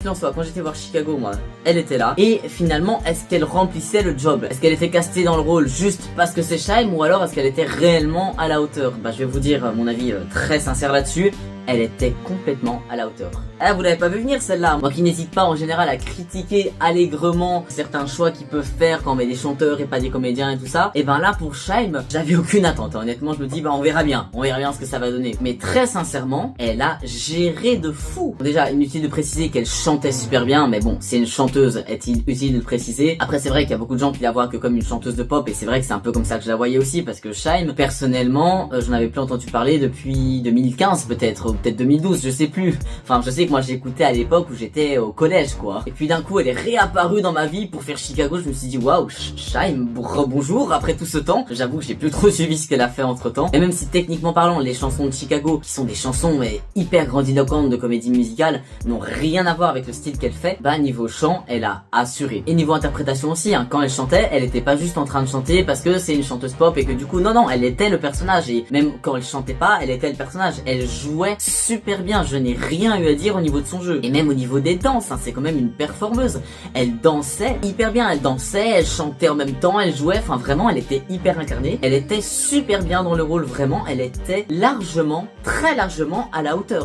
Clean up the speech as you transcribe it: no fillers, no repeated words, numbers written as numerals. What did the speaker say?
qu'il en soit, quand j'étais voir Chicago, moi, elle était là. Et finalement, est-ce qu'elle remplissait le job? Est-ce qu'elle était castée dans le rôle juste parce que c'est Shy'm, ou alors est-ce qu'elle était réellement à la hauteur? Bah, je vais vous dire mon avis très sincère là-dessus. Elle était complètement à la hauteur. Ah, vous l'avez pas vu venir celle-là. Moi qui n'hésite pas en général à critiquer allègrement certains choix qu'ils peuvent faire quand on met des chanteurs et pas des comédiens et tout ça. Et ben là pour Shy'm, j'avais aucune attente. Honnêtement, je me dis bah on verra bien ce que ça va donner. Mais très sincèrement, elle a géré de fou. Déjà, inutile de préciser qu'elle chantait super bien, mais bon, c'est une chanteuse, est-il utile de le préciser. Après c'est vrai qu'il y a beaucoup de gens qui la voient que comme une chanteuse de pop, et c'est vrai que c'est un peu comme ça que je la voyais aussi, parce que Shy'm, personnellement, j'en avais plus entendu parler depuis 2015 peut-être, peut-être 2012, je sais plus. Enfin, je sais que moi j'écoutais à l'époque où j'étais au collège quoi. Et puis d'un coup elle est réapparue dans ma vie pour faire Chicago. Je me suis dit waouh, Shy'm, bonjour après tout ce temps. J'avoue que j'ai plus trop suivi ce qu'elle a fait entre temps. Et même si techniquement parlant, les chansons de Chicago, qui sont des chansons hyper grandiloquentes de comédie musicale, n'ont rien à voir avec le style qu'elle fait, bah niveau chant, elle a assuré. Et niveau interprétation aussi, hein, quand elle chantait, elle était pas juste en train de chanter parce que c'est une chanteuse pop et que du coup non, elle était le personnage. Et même quand elle chantait pas, elle était le personnage. Elle jouait super bien, je n'ai rien eu à dire au niveau de son jeu. Et même au niveau des danses, hein, c'est quand même une performeuse. Elle dansait hyper bien, elle chantait en même temps, elle jouait, enfin vraiment elle était hyper incarnée. Elle était super bien dans le rôle, vraiment, elle était largement, très largement à la hauteur.